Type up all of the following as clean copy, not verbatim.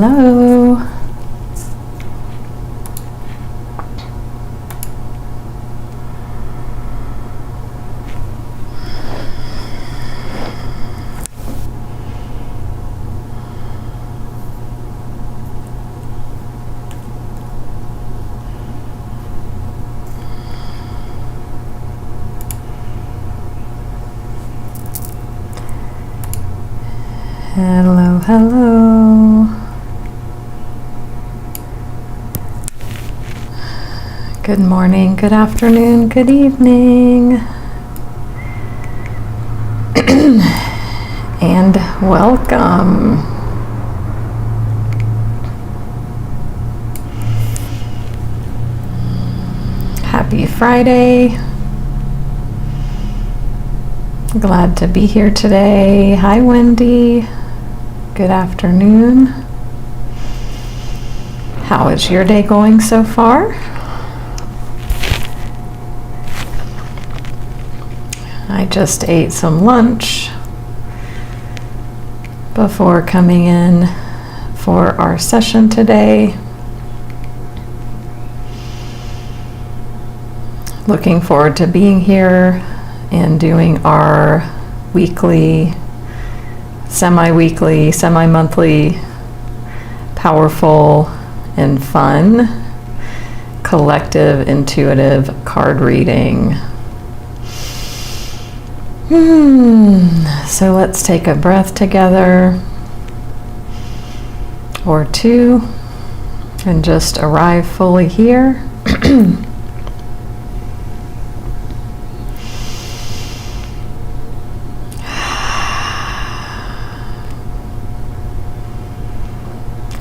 Hello. Hello, hello. Good morning, good afternoon, good evening. And welcome. Happy Friday. Glad to be here today. Hi, Wendy. Good afternoon. How is your day going so far? I just ate some lunch before coming in for our session today. Looking forward to being here and doing our weekly, semi-weekly, semi-monthly, powerful and fun collective intuitive card reading. So let's take a breath together or two and just arrive fully here.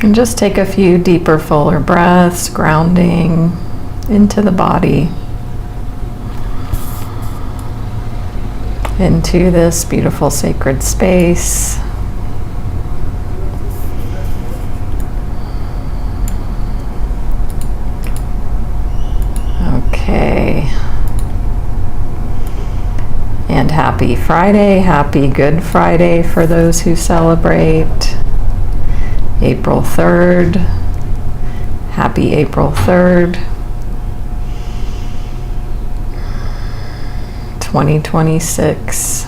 And just take a few deeper, fuller breaths, grounding into the body, into this beautiful sacred space. Okay. And happy Friday, happy Good Friday for those who celebrate. April 3rd. Happy April 3rd. 2026.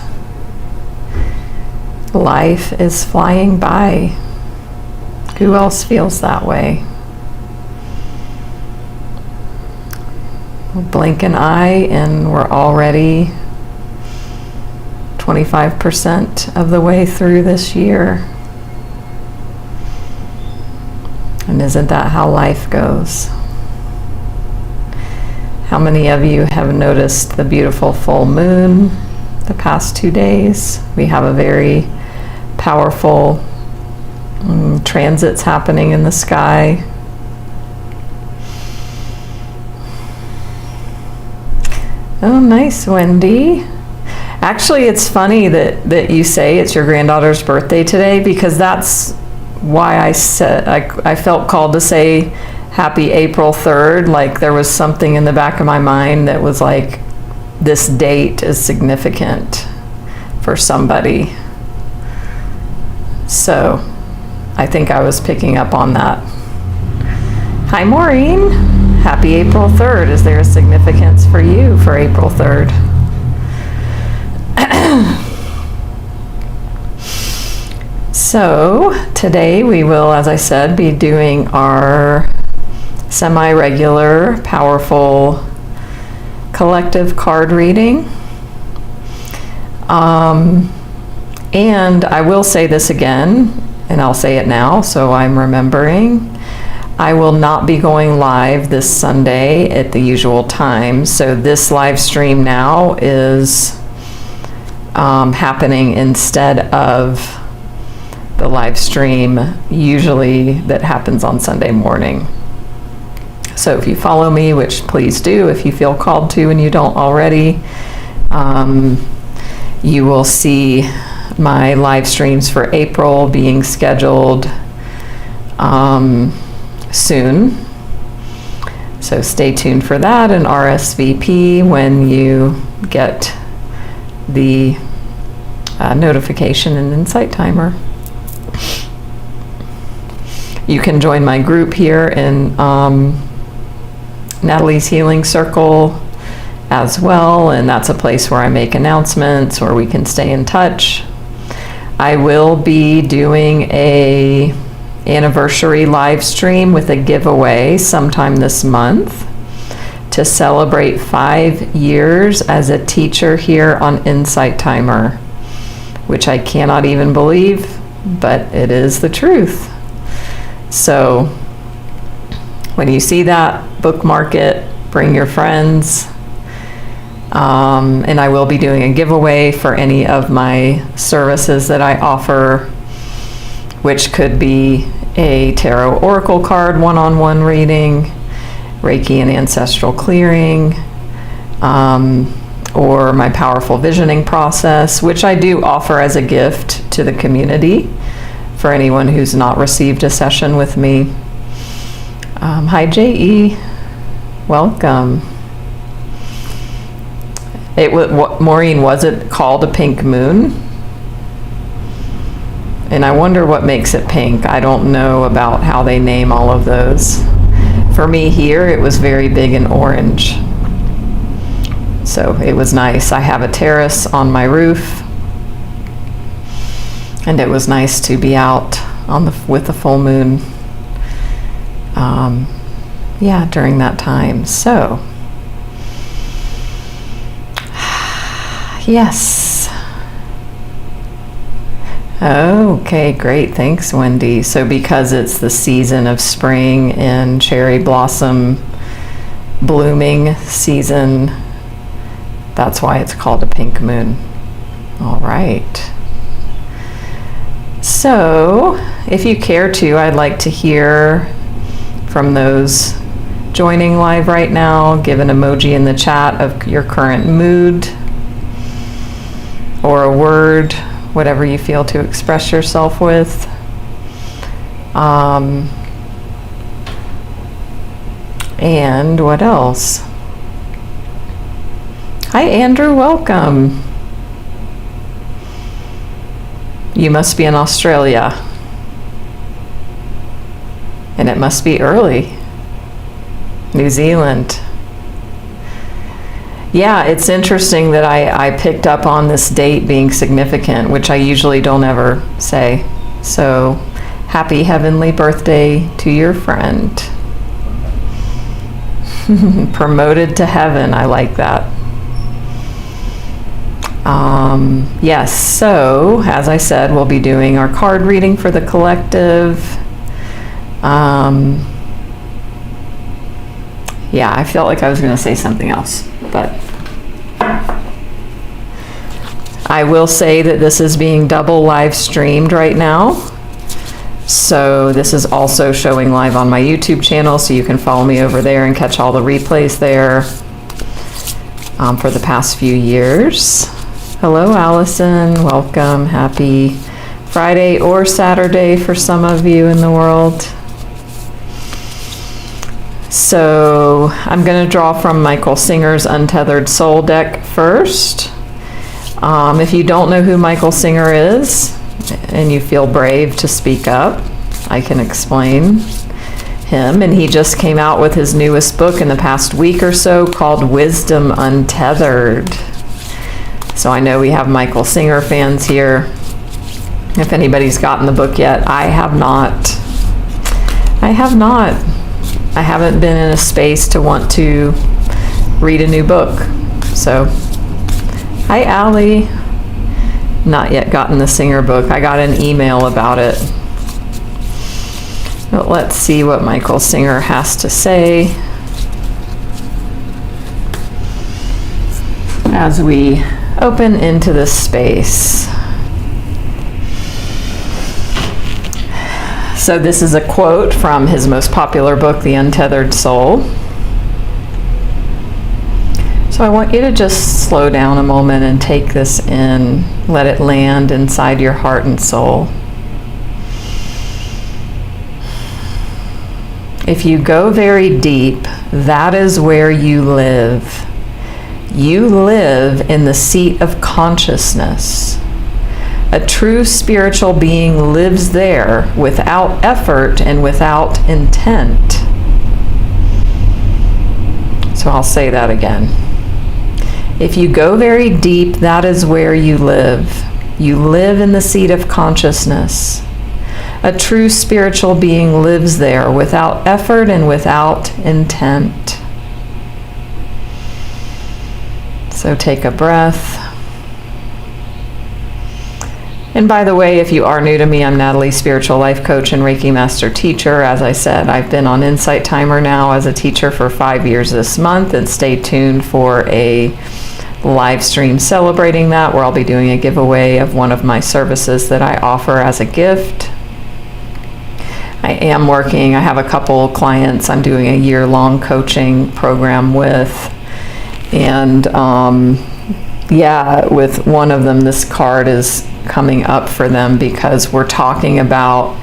Life is flying by. Who else feels that way? Blink an eye and we're already 25% of the way through this year. And isn't that how life goes? How many of you have noticed the beautiful full moon the past 2 days? We have a very powerful transits happening in the sky. Oh, nice, Wendy. Actually, it's funny that you say it's your granddaughter's birthday today, because that's why I said I felt called to say happy April 3rd. Like there was something in the back of my mind that was like, this date is significant for somebody. So I think I was picking up on that. Hi, Maureen. Happy April 3rd. Is there a significance for you for April 3rd? So today we will, as I said, be doing our semi-regular, powerful, collective card reading. And I will say this again, and I'll say it now so I'm remembering. I will not be going live this Sunday at the usual time. So this live stream now is happening instead of the live stream usually that happens on Sunday morning. So if you follow me, which please do if you feel called to and you don't already, you will see my live streams for April being scheduled soon. So stay tuned for that and RSVP when you get the notification and insight timer. You can join my group here in Natalie's Healing Circle as well, and that's a place where I make announcements, where we can stay in touch. I will be doing a anniversary live stream with a giveaway sometime this month to celebrate 5 years as a teacher here on Insight Timer, which I cannot even believe, but it is the truth. So when you see that, bookmark it, bring your friends. And I will be doing a giveaway for any of my services that I offer, which could be a tarot oracle card one-on-one reading, Reiki and Ancestral Clearing, or my powerful visioning process, which I do offer as a gift to the community for anyone who's not received a session with me. Hi, J.E. Welcome. Maureen, was it called a pink moon? And I wonder what makes it pink. I don't know about how they name all of those. For me here, it was very big and orange. So it was nice. I have a terrace on my roof, and it was nice to be out with the full moon. During that time. So yes. Okay, great. Thanks, Wendy. So because it's the season of spring and cherry blossom blooming season, that's why it's called a pink moon. All right. So if you care to, I'd like to hear from those joining live right now. Give an emoji in the chat of your current mood, or a word, whatever you feel to express yourself with. And what else? Hi, Andrew, welcome. You must be in Australia. And it must be early. New Zealand. Yeah, it's interesting that I picked up on this date being significant, which I usually don't ever say. So, happy heavenly birthday to your friend. Promoted to heaven, I like that. Yes, so, as I said, we'll be doing our card reading for the collective. Yeah, I felt like I was going to say something else, but I will say that this is being double live streamed right now. So this is also showing live on my YouTube channel, so you can follow me over there and catch all the replays there for the past few years. Hello, Allison. Welcome. Happy Friday or Saturday for some of you in the world. So I'm going to draw from Michael Singer's Untethered Soul deck first. If you don't know who Michael Singer is and you feel brave to speak up, I can explain him. And he just came out with his newest book in the past week or so called Wisdom Untethered. So I know we have Michael Singer fans here. If anybody's gotten the book yet, I have not. I haven't been in a space to want to read a new book. So, hi, Allie. Not yet gotten the Singer book. I got an email about it. But let's see what Michael Singer has to say as we open into this space. So this is a quote from his most popular book, The Untethered Soul. So I want you to just slow down a moment and take this in. Let it land inside your heart and soul. If you go very deep, that is where you live. You live in the seat of consciousness. A true spiritual being lives there without effort and without intent. So I'll say that again. If you go very deep, that is where you live. You live in the seat of consciousness. A true spiritual being lives there without effort and without intent. So take a breath. And by the way, if you are new to me, I'm Natalie, spiritual life coach and Reiki master teacher. As I said, I've been on Insight Timer now as a teacher for 5 years this month, and stay tuned for a live stream celebrating that, where I'll be doing a giveaway of one of my services that I offer as a gift. I have a couple clients I'm doing a year-long coaching program with, and with one of them, this card is coming up for them because we're talking about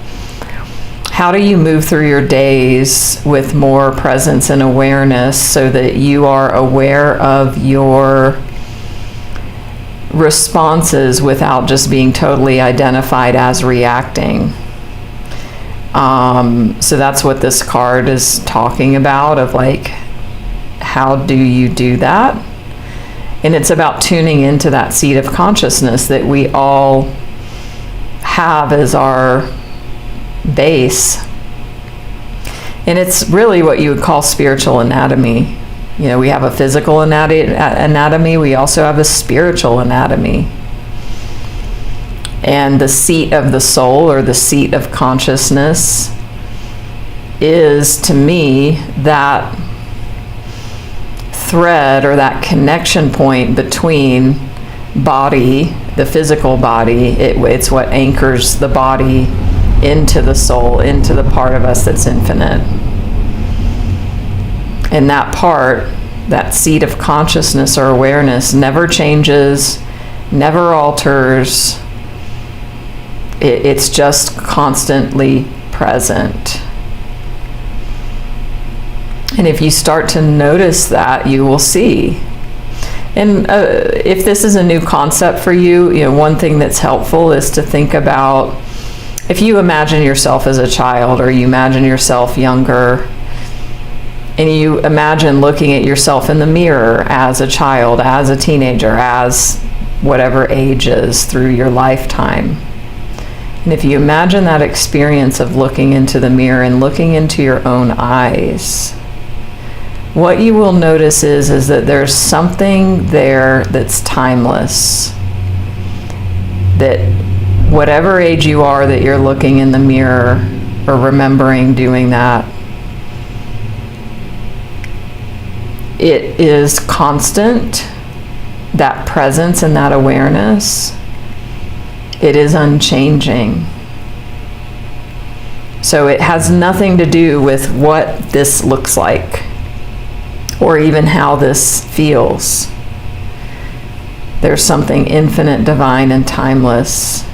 how do you move through your days with more presence and awareness so that you are aware of your responses without just being totally identified as reacting. So that's what this card is talking about, of like, how do you do that? And it's about tuning into that seat of consciousness that we all have as our base. And it's really what you would call spiritual anatomy. You know, we have a physical anatomy, we also have a spiritual anatomy. And the seat of the soul, or the seat of consciousness, is, to me, that thread or that connection point between body, the physical body. It's what anchors the body into the soul, into the part of us that's infinite. And that part, that seat of consciousness or awareness, never changes, never alters. It's just constantly present. And if you start to notice that, you will see. And if this is a new concept for you, one thing that's helpful is to think about, if you imagine yourself as a child, or you imagine yourself younger, and you imagine looking at yourself in the mirror as a child, as a teenager, as whatever age is through your lifetime. And if you imagine that experience of looking into the mirror and looking into your own eyes, what you will notice is that there's something there that's timeless. That whatever age you are that you're looking in the mirror or remembering doing that, it is constant, that presence and that awareness. It is unchanging. So it has nothing to do with what this looks like, or even how this feels. There's something infinite, divine, and timeless.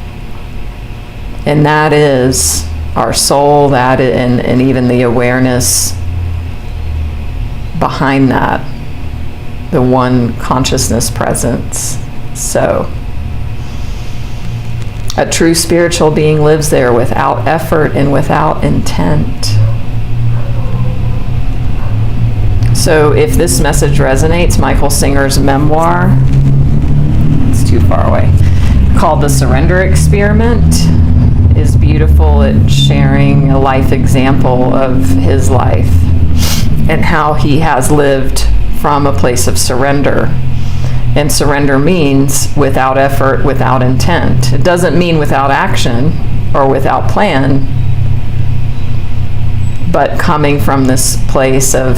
And that is our soul, and even the awareness behind that, the one consciousness presence. So, a true spiritual being lives there without effort and without intent. So if this message resonates, Michael Singer's memoir, it's too far away, called The Surrender Experiment, is beautiful at sharing a life example of his life and how he has lived from a place of surrender. And surrender means without effort, without intent. It doesn't mean without action or without plan, but coming from this place of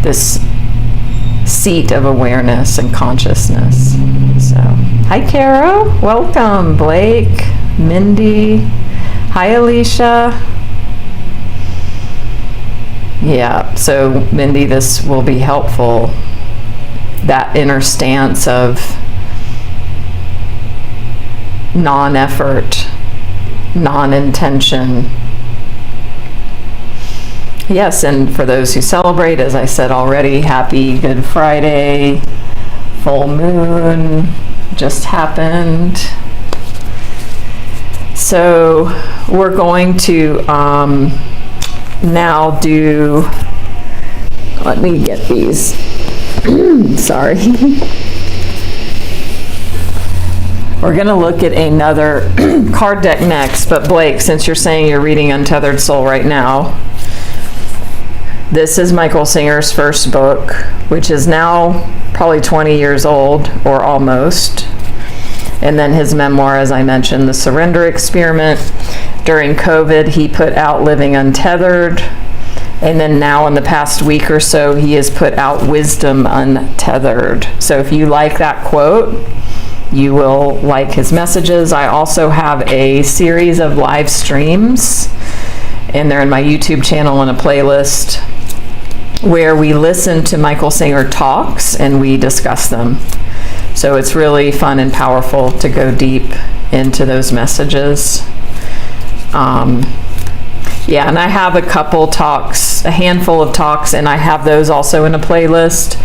this seat of awareness and consciousness. So, hi Caro, welcome. Blake, Mindy, hi Alicia. Yeah, so Mindy, this will be helpful. That inner stance of non-effort, non-intention. Yes, and for those who celebrate, as I said already, happy Good Friday. Full moon just happened. So we're going to now do, let me get these, sorry. We're going to look at another card deck next, but Blake, since you're saying you're reading Untethered Soul right now, this is Michael Singer's first book, which is now probably 20 years old, or almost. And then his memoir, as I mentioned, The Surrender Experiment. During COVID, he put out Living Untethered. And then now in the past week or so, he has put out Wisdom Untethered. So if you like that quote, you will like his messages. I also have a series of live streams, and they're in my YouTube channel in a playlist, where we listen to Michael Singer talks and we discuss them. So it's really fun and powerful to go deep into those messages. Yeah, and I have a couple talks, a handful of talks, and I have those also in a playlist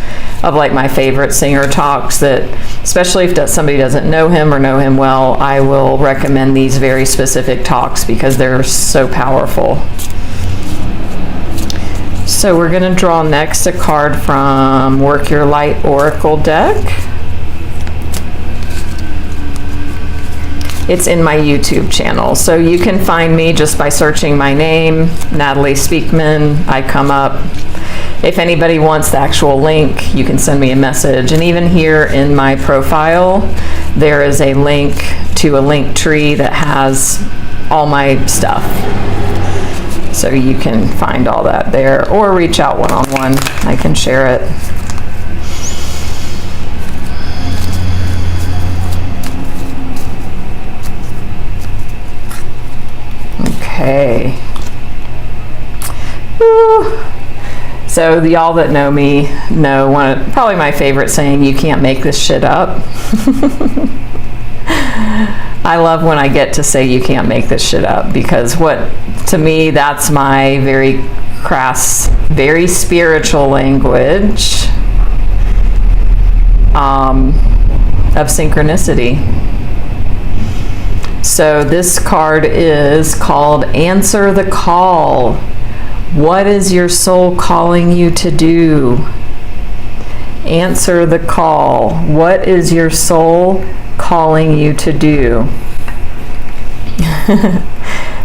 of like my favorite Singer talks that, especially if somebody doesn't know him or know him well, I will recommend these very specific talks because they're so powerful. So we're going to draw next a card from Work Your Light Oracle deck. It's in my YouTube channel, so you can find me just by searching my name, Natalie Speakman. I come up. If anybody wants the actual link, you can send me a message. And even here in my profile, there is a link to a link tree that has all my stuff. So you can find all that there, or reach out one-on-one. I can share it. Okay. Woo. So y'all that know me know probably my favorite saying, you can't make this shit up. I love when I get to say you can't make this shit up, because to me, that's my very crass, very spiritual language of synchronicity. So this card is called Answer the Call. What is your soul calling you to do? Answer the call. What is your soul calling you to do?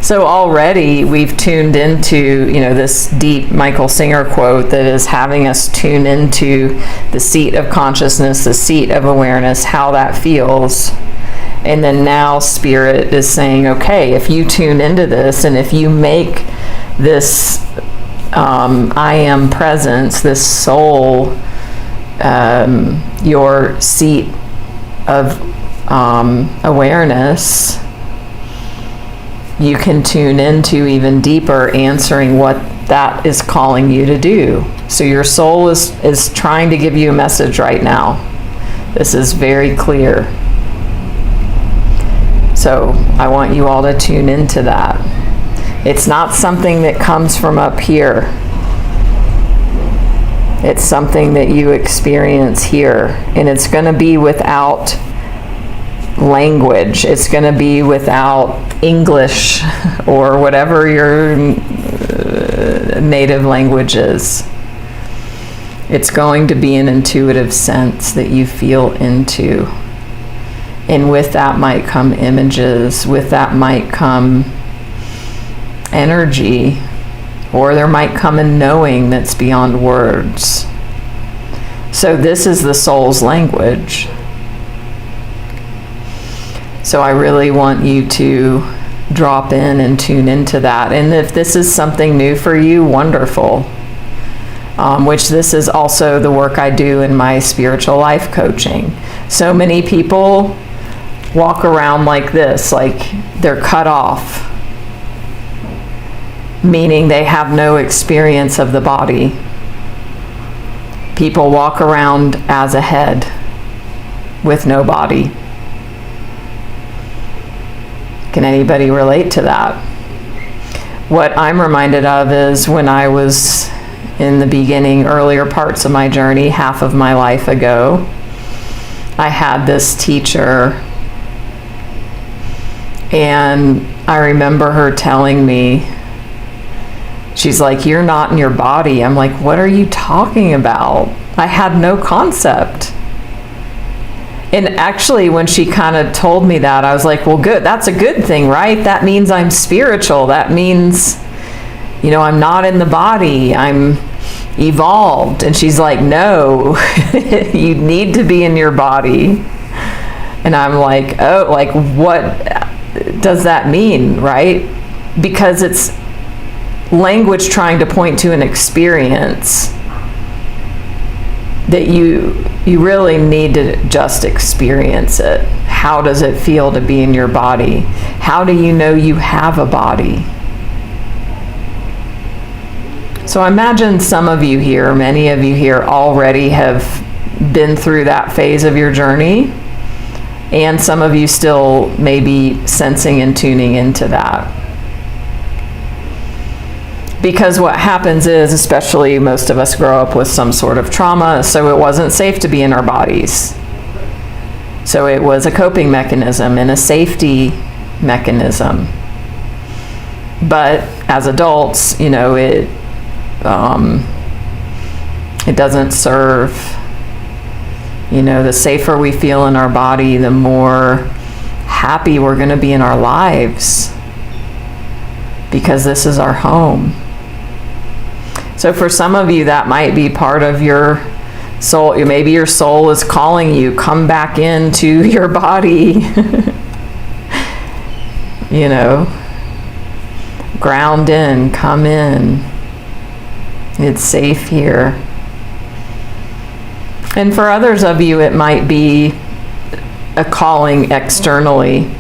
So already we've tuned into, this deep Michael Singer quote that is having us tune into the seat of consciousness, the seat of awareness, how that feels. And then now Spirit is saying, okay, if you tune into this and if you make this I am presence, this soul, your seat of awareness, you can tune into even deeper answering what that is calling you to do. So your soul is trying to give you a message right now. This is very clear. So I want you all to tune into that. It's not something that comes from up here. It's something that you experience here. And it's going to be without language. It's going to be without English or whatever your native language is. It's going to be an intuitive sense that you feel into. And with that might come images, with that might come energy, or there might come a knowing that's beyond words. So this is the soul's language. So I really want you to drop in and tune into that. And if this is something new for you, wonderful. Which this is also the work I do in my spiritual life coaching. So many people walk around like this, like they're cut off, meaning they have no experience of the body. People walk around as a head with no body. Can anybody relate to that? What I'm reminded of is when I was in the beginning, earlier parts of my journey, half of my life ago, I had this teacher And I remember her telling me, she's like, "You're not in your body." I'm like, "What are you talking about?" I had no concept. And actually, when she kind of told me that, I was like, well, good. That's a good thing, right? That means I'm spiritual. That means, I'm not in the body. I'm evolved. And she's like, no, you need to be in your body. And I'm like, oh, like, what does that mean, right? Because it's language trying to point to an experience that you really need to just experience it. How does it feel to be in your body? How do you know you have a body? So I imagine some of you here, many of you here already have been through that phase of your journey, and some of you still may be sensing and tuning into that. Because what happens is, especially most of us grow up with some sort of trauma, so it wasn't safe to be in our bodies. So it was a coping mechanism and a safety mechanism. But as adults, it doesn't serve. The safer we feel in our body, the more happy we're going to be in our lives, because this is our home. So for some of you, that might be part of your soul. Maybe your soul is calling you, come back into your body. Ground in, come in. It's safe here. And for others of you, it might be a calling externally,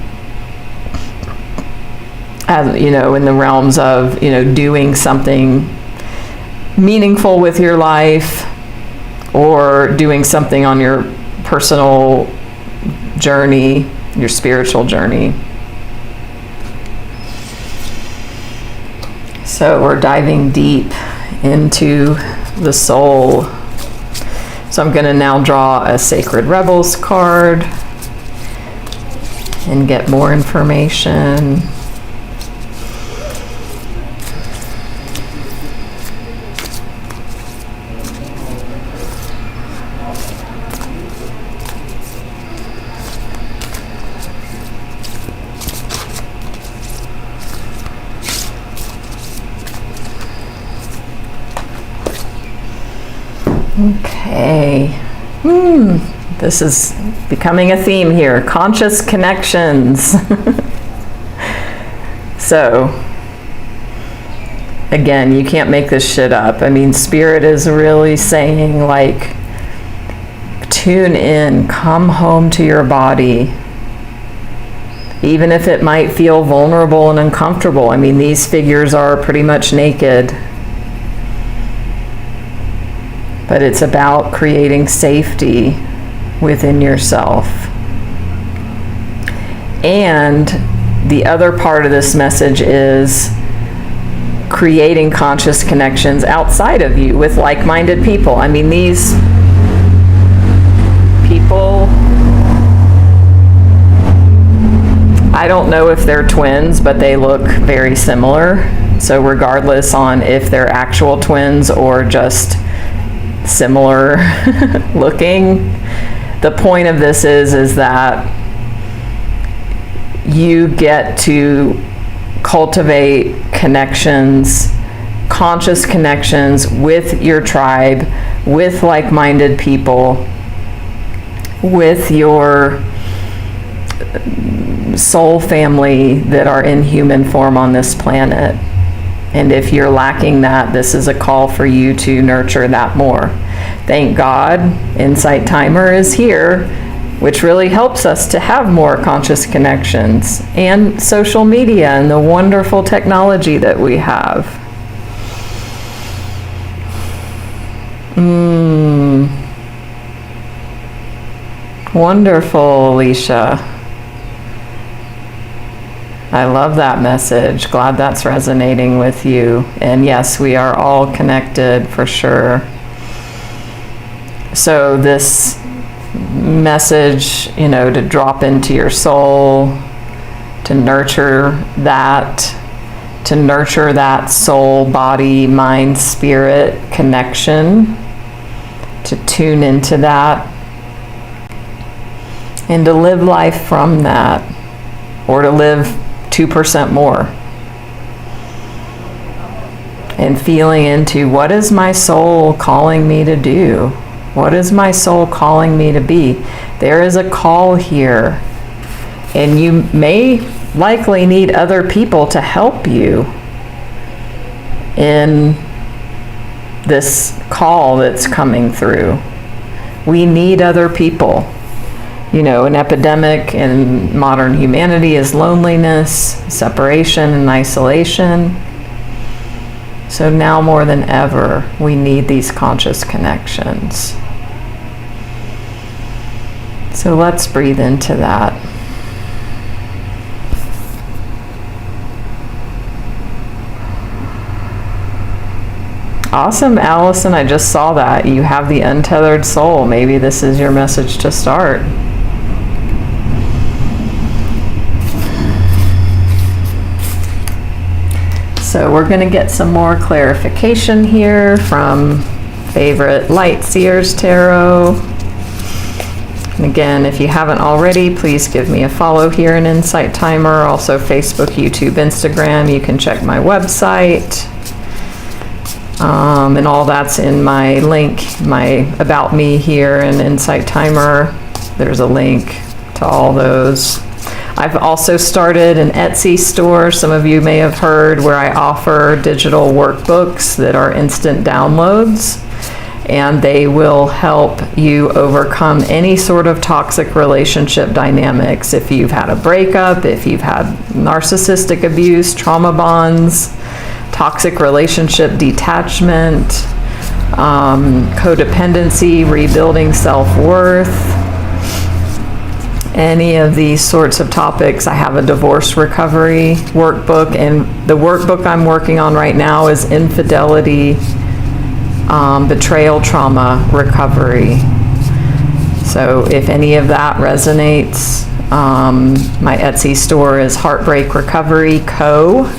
as in the realms of doing something meaningful with your life, or doing something on your personal journey, your spiritual journey. So we're diving deep into the soul. So I'm going to now draw a Sacred Rebels card and get more information. Okay. This is becoming a theme here. Conscious connections. So, again, you can't make this shit up. Spirit is really saying, like, tune in, come home to your body. Even if it might feel vulnerable and uncomfortable. These figures are pretty much naked. But it's about creating safety within yourself. And the other part of this message is creating conscious connections outside of you with like-minded people. These people, I don't know if they're twins, but they look very similar. So regardless on if they're actual twins or just similar looking, the point of this is that you get to cultivate connections, conscious connections with your tribe, with like-minded people, with your soul family that are in human form on this planet. And if you're lacking that, this is a call for you to nurture that more. Thank God, Insight Timer is here, which really helps us to have more conscious connections, and social media and the wonderful technology that we have. Wonderful, Alicia. I love that message. Glad that's resonating with you. And yes, we are all connected for sure. So this message, to drop into your soul, to nurture that soul, body, mind, spirit connection, to tune into that, and to live life from that, or to live 2% more. And feeling into, what is my soul calling me to do? What is my soul calling me to be? There is a call here, and you may likely need other people to help you in this call that's coming through. We need other people. You know, an epidemic in modern humanity is loneliness, separation, and isolation. So now more than ever, we need these conscious connections. So let's breathe into that. Awesome, Allison, I just saw that. You have the untethered soul. Maybe this is your message to start. So we're going to get some more clarification here from favorite Light Seers Tarot. And again, if you haven't already, please give me a follow here in Insight Timer. Also Facebook, YouTube, Instagram. You can check my website. And all that's in my link, my About Me here in Insight Timer. There's a link to all those. I've also started an Etsy store, some of you may have heard, where I offer digital workbooks that are instant downloads, and they will help you overcome any sort of toxic relationship dynamics. If you've had a breakup, if you've had narcissistic abuse, trauma bonds, toxic relationship detachment, codependency, rebuilding self-worth, any of these sorts of topics. I have a divorce recovery workbook, and the workbook I'm working on right now is infidelity, betrayal trauma recovery. So if any of that resonates, my Etsy store is Heartbreak Recovery Co.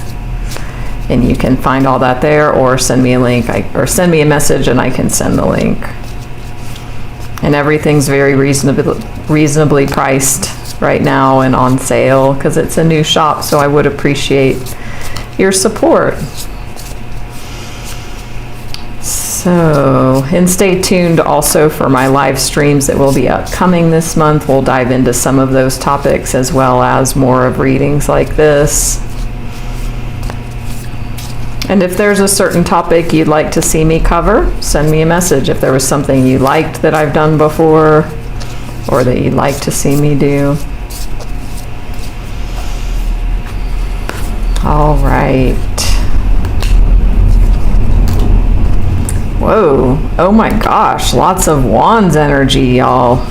And you can find all that there, or send me a link, or send me a message and I can send the link. And everything's very reasonably priced right now and on sale because it's a new shop, so I would appreciate your support. So, and stay tuned also for my live streams that will be upcoming this month. We'll dive into some of those topics as well as more of readings like this. And if there's a certain topic you'd like to see me cover, send me a message. If there was something you liked that I've done before, or that you'd like to see me do. All right. Whoa. Oh my gosh. Lots of wands energy, y'all.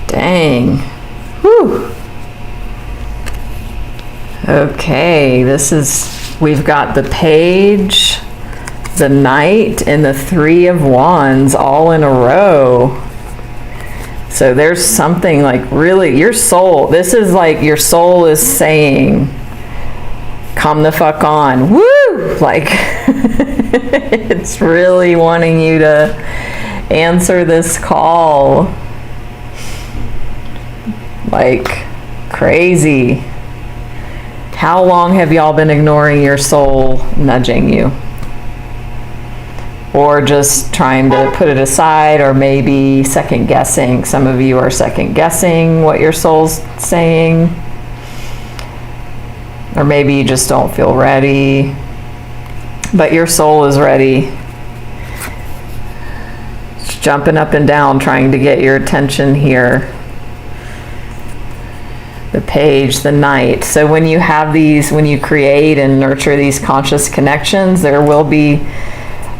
Dang. Whew. Okay, we've got the Page, the Knight, and the Three of Wands all in a row. So there's something like really, your soul, this is like your soul is saying, come the fuck on, woo! Like, it's really wanting you to answer this call. Like, crazy. How long have y'all been ignoring your soul nudging you? Or just trying to put it aside, or maybe second guessing. Some of you are second guessing what your soul's saying. Or maybe you just don't feel ready. But your soul is ready. It's jumping up and down trying to get your attention here. The Page, the Knight. So when you have these, when you create and nurture these conscious connections, there will be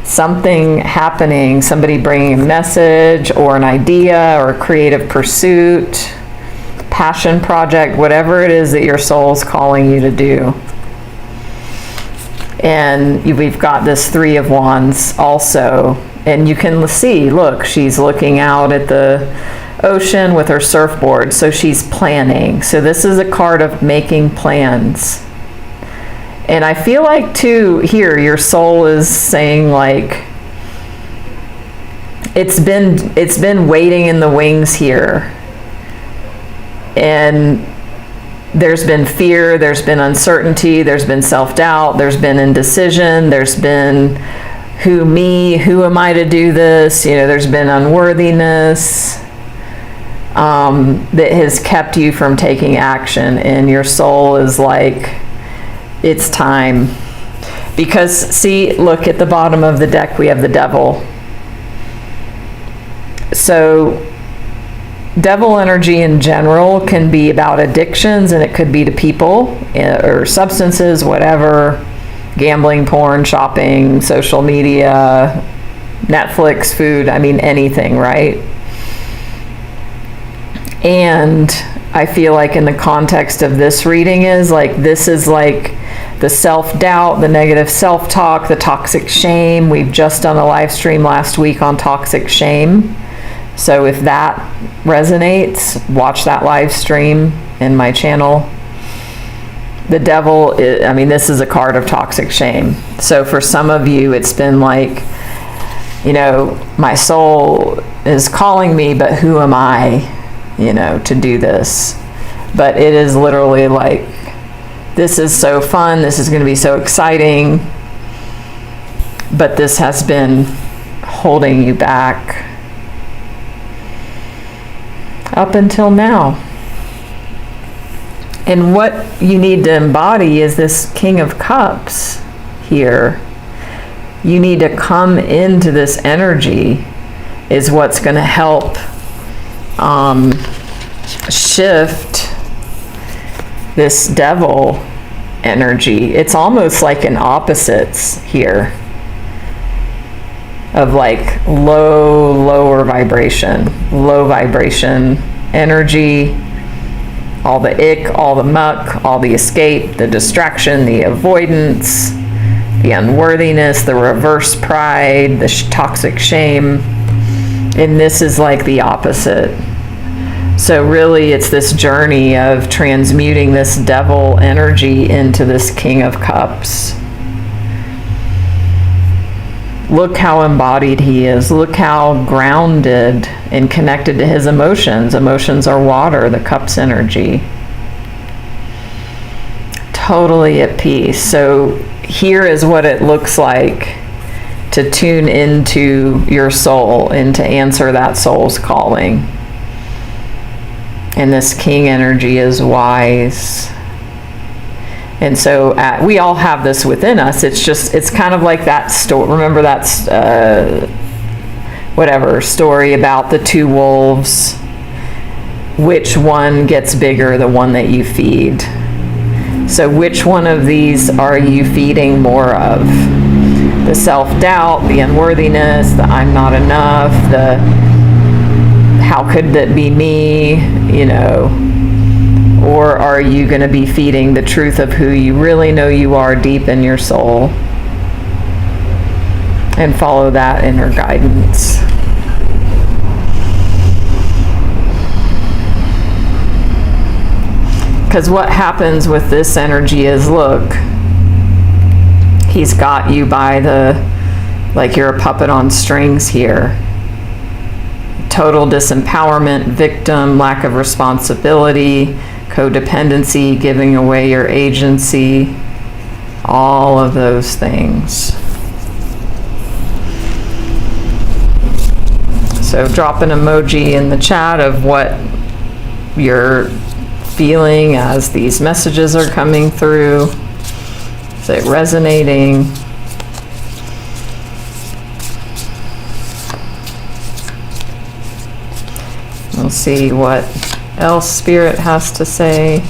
something happening, somebody bringing a message or an idea or a creative pursuit, passion project, whatever it is that your soul's calling you to do. And we've got this Three of Wands also And you can see, look, she's looking out at the ocean with her surfboard, so she's planning. So this is a card of making plans. And I feel like too, here, your soul is saying like, it's been waiting in the wings here. And there's been fear, there's been uncertainty, there's been self-doubt, there's been indecision, there's been who am I to do this? There's been unworthiness that has kept you from taking action. And your soul is like, it's time. Because see, look at the bottom of the deck, we have the devil. So devil energy in general can be about addictions, and it could be to people or substances, whatever, gambling, porn, shopping, social media, Netflix, food, anything, right? And I feel like in the context of this reading this is like the self-doubt, the negative self-talk, the toxic shame. We've just done a live stream last week on toxic shame. So if that resonates, watch that live stream in my channel. The devil, this is a card of toxic shame. So for some of you, it's been like, my soul is calling me, but who am I, to do this? But it is literally like, this is so fun, this is going to be so exciting, but this has been holding you back up until now. And what you need to embody is this King of Cups here. You need to come into this energy is what's going to help shift this devil energy. It's almost like an opposites here of like lower vibration, low vibration energy, all the ick, all the muck, all the escape, the distraction, the avoidance, the unworthiness, the reverse pride, the toxic shame. And this is like the opposite. So really it's this journey of transmuting this devil energy into this King of Cups. Look how embodied he is. Look how grounded and connected to his emotions. Emotions are water, the cups energy. Totally at peace. So here is what it looks like to tune into your soul and to answer that soul's calling. And this king energy is wise. And so we all have this within us. It's kind of like that story. Remember that story about the two wolves? Which one gets bigger? The one that you feed. So which one of these are you feeding more of? The self-doubt, the unworthiness, the I'm not enough, the how could that be me, Or are you going to be feeding the truth of who you really know you are deep in your soul and follow that inner guidance? Because what happens with this energy is, look, he's got you by like you're a puppet on strings here. Total disempowerment, victim, lack of responsibility, codependency, giving away your agency, all of those things. So drop an emoji in the chat of what you're feeling as these messages are coming through. Is it resonating? We'll see what else Spirit has to say.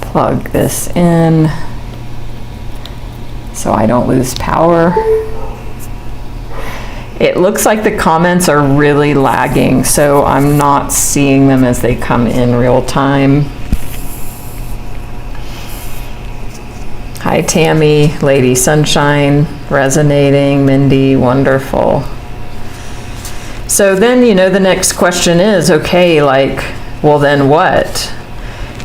Plug this in so I don't lose power. It looks like the comments are really lagging, so I'm not seeing them as they come in real time. Hi Tammy, Lady Sunshine, resonating, Mindy, wonderful. So then, the next question is, okay, like, well then what?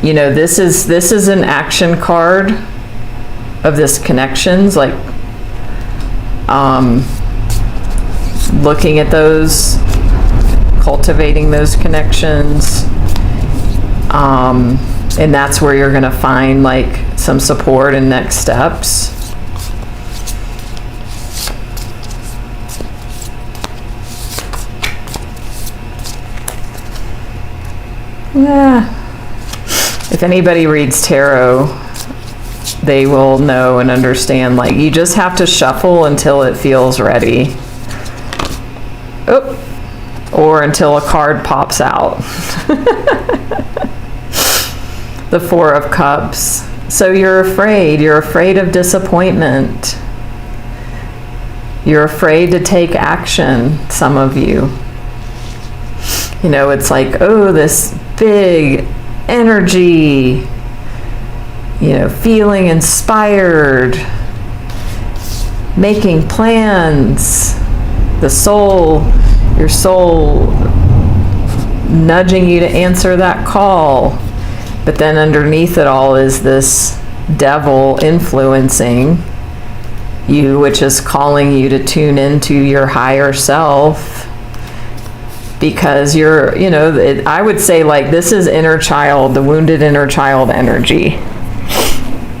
This is an action card of this connections, like, looking at those, cultivating those connections, and that's where you're going to find like some support and next steps. Yeah. If anybody reads tarot, they will know and understand, like, you just have to shuffle until it feels ready. Oh, or until a card pops out. The Four of Cups. So you're afraid of disappointment. You're afraid to take action, some of you. It's like, oh, this big energy, feeling inspired, making plans, your soul nudging you to answer that call. But then underneath it all is this devil influencing you, which is calling you to tune into your higher self. Because I would say, like, this is inner child, the wounded inner child energy.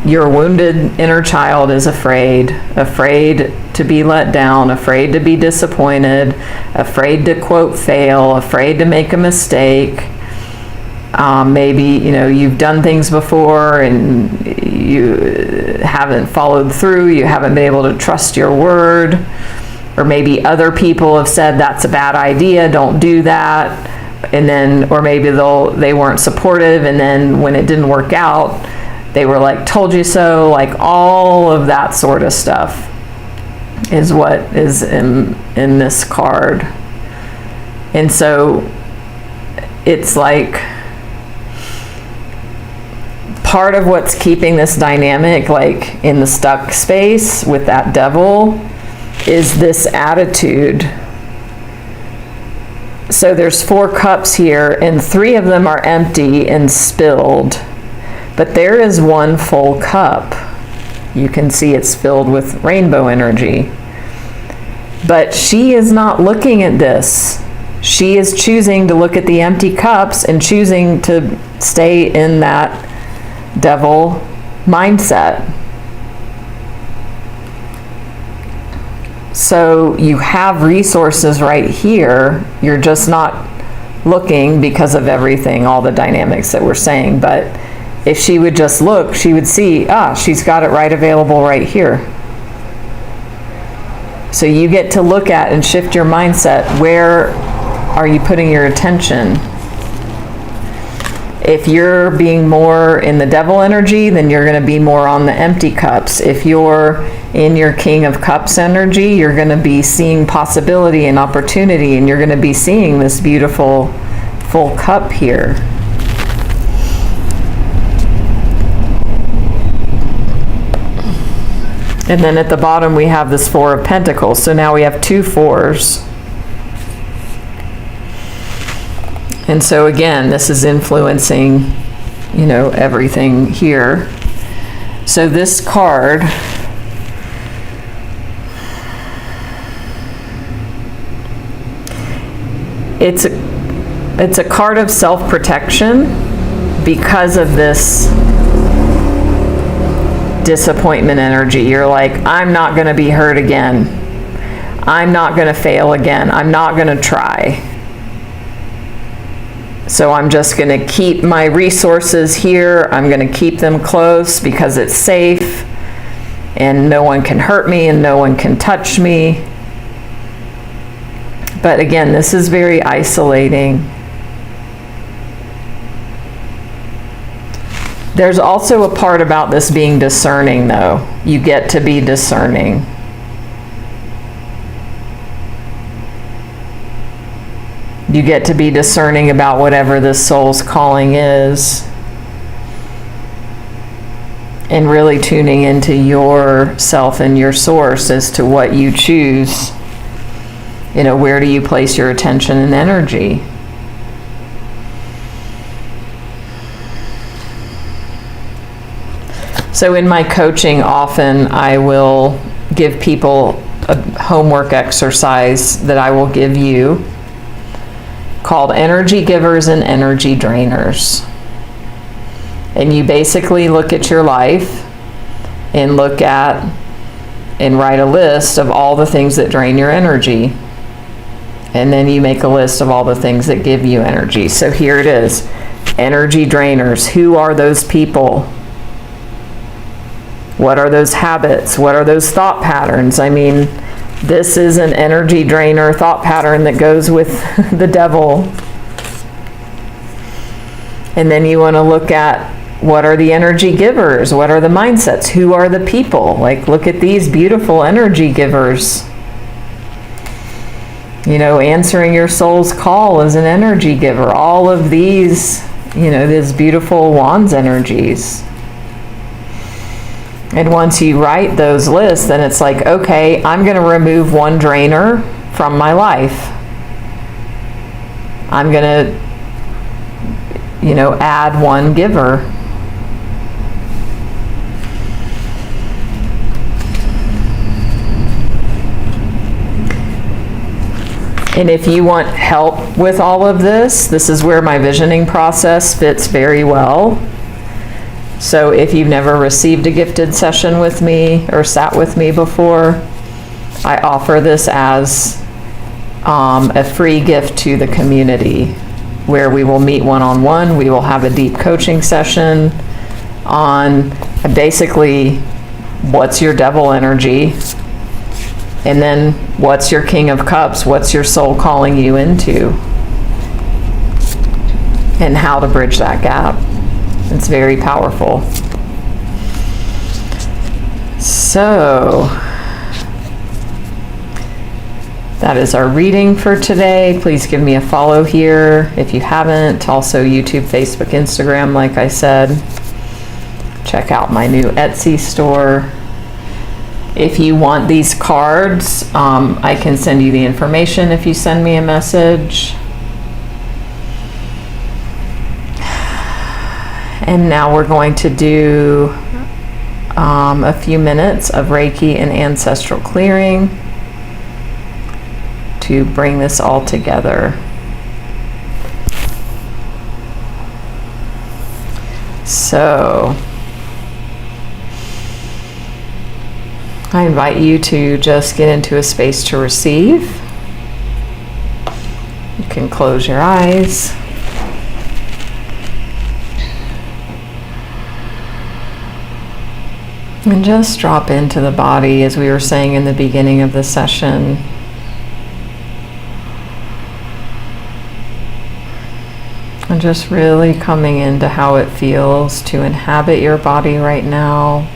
Your wounded inner child is afraid to be let down, afraid to be disappointed, afraid to quote fail, afraid to make a mistake. Maybe, you've done things before and you haven't followed through, you haven't been able to trust your word. Or maybe other people have said that's a bad idea, don't do that. And then, or maybe they weren't supportive, and then when it didn't work out, they were like, told you so. Like, all of that sort of stuff is what is in this card. And so it's like part of what's keeping this dynamic, like in the stuck space with that devil, is this attitude. So there's 4 cups here, and 3 of them are empty and spilled. But there is 1 full cup. You can see it's filled with rainbow energy. But she is not looking at this. She is choosing to look at the empty cups and choosing to stay in that devil mindset. So you have resources right here. You're just not looking because of everything, all the dynamics that we're saying. But if she would just look, she would see, she's got it right available right here. So you get to look at and shift your mindset. Where are you putting your attention? If you're being more in the devil energy, then you're going to be more on the empty cups. If you're in your King of Cups energy, you're going to be seeing possibility and opportunity, and you're going to be seeing this beautiful full cup here. And then at the bottom we have this 4 of Pentacles. So now we have 2 4s. And so again, this is influencing, everything here. So this card, it's a card of self-protection because of this disappointment energy. You're like, I'm not going to be hurt again. I'm not going to fail again. I'm not going to try. So I'm just going to keep my resources here. I'm going to keep them close because it's safe and no one can hurt me and no one can touch me. But again, this is very isolating. There's also a part about this being discerning, though. You get to be discerning. you get to be discerning about whatever this soul's calling is, and really tuning into yourself and your source as to what you choose. You know, where do you place your attention and energy? So in my coaching, often I will give people a homework exercise that I will give you called energy givers and energy drainers. And you basically look at your life and look at and write a list of all the things that drain your energy. And then you make a list of all the things that give you energy. So here it is. Energy drainers. Who are those people? What are those habits? What are those thought patterns? I mean, this is an energy drainer thought pattern that goes with the devil. And then you want to look at what are the energy givers? What are the mindsets? Who are the people? Like, look at these beautiful energy givers. You know, answering your soul's call as an energy giver. All of these, you know, these beautiful wands energies. And once you write those lists, then it's like, okay, I'm going to remove one drainer from my life. I'm going to, you know, add one giver. And if you want help with all of this, this is where my visioning process fits very well. So if you've never received a gifted session with me or sat with me before, I offer this as a free gift to the community, where we will meet one-on-one. We will have a deep coaching session on basically what's your devil energy, and then what's your King of Cups, what's your soul calling you into, and how to bridge that gap. It's very powerful. So, that is our reading for today. Please give me a follow here if you haven't. Also YouTube, Facebook, Instagram, like I said. Check out my new Etsy store. If you want these cards, I can send you the information if you send me a message. And now we're going to do a few minutes of Reiki and Ancestral Clearing to bring this all together. So, I invite you to just get into a space to receive. You can close your eyes. And just drop into the body, as we were saying in the beginning of the session. And just really coming into how it feels to inhabit your body right now.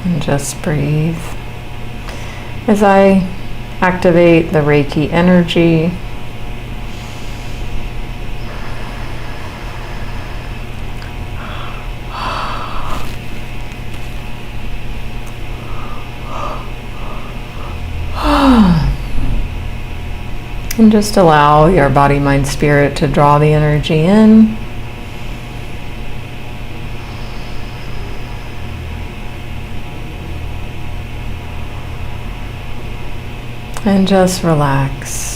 And just breathe as I activate the Reiki energy. And just allow your body, mind, spirit to draw the energy in. And just relax.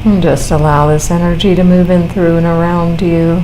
And just allow this energy to move in through and around you.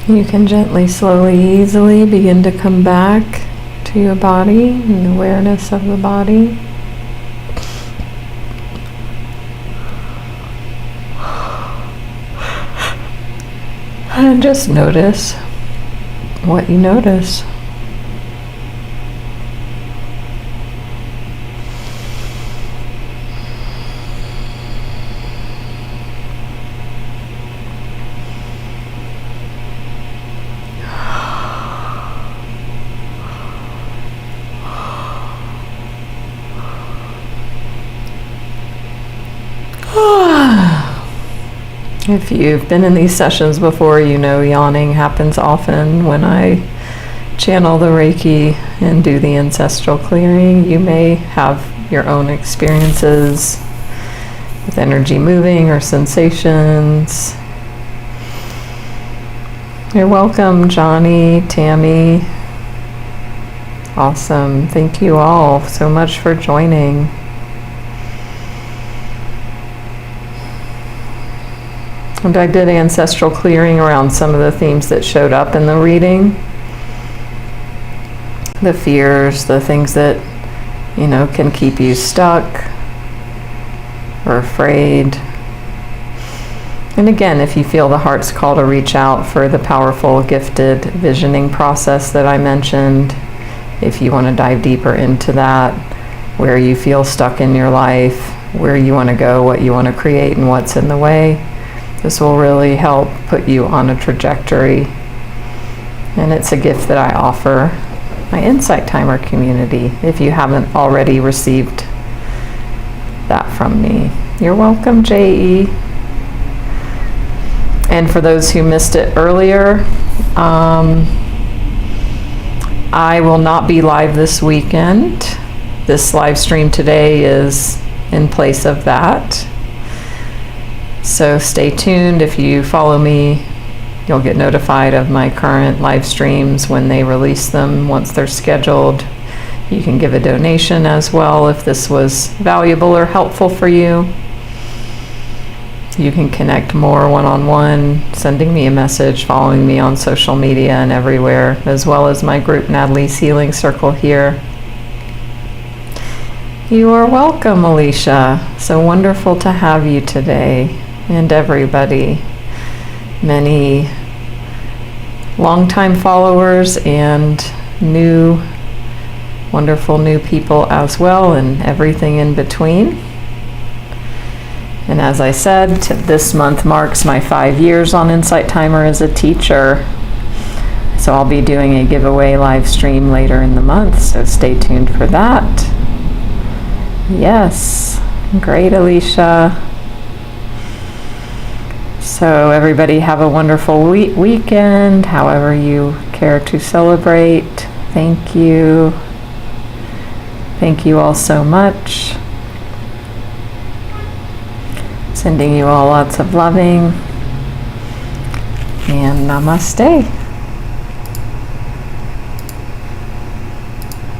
You can gently, slowly, easily begin to come back to your body and awareness of the body. And just notice what you notice. If you've been in these sessions before, you know yawning happens often when I channel the Reiki and do the ancestral clearing. You may have your own experiences with energy moving or sensations. You're welcome, Johnny, Tammy. Awesome. Thank you all so much for joining. And I did ancestral clearing around some of the themes that showed up in the reading. The fears, the things that, can keep you stuck or afraid. And again, if you feel the heart's call to reach out for the powerful, gifted visioning process that I mentioned, if you want to dive deeper into that, where you feel stuck in your life, where you want to go, what you want to create, and what's in the way, this will really help put you on a trajectory. And it's a gift that I offer my Insight Timer community if you haven't already received that from me. You're welcome, J.E. And for those who missed it earlier, I will not be live this weekend. This live stream today is in place of that. So stay tuned. If you follow me, you'll get notified of my current live streams when they release them once they're scheduled. You can give a donation as well if this was valuable or helpful for you. You can connect more one-on-one, sending me a message, following me on social media and everywhere, as well as my group Natalie's Healing Circle here. You are welcome, Alicia. So wonderful to have you today. And everybody, many longtime followers and wonderful new people as well, and everything in between. And as I said, this month marks my 5 years on Insight Timer as a teacher. So I'll be doing a giveaway live stream later in the month, so stay tuned for that. Yes, great, Alicia. So everybody have a wonderful weekend, however you care to celebrate. Thank you. Thank you all so much. Sending you all lots of loving, and namaste.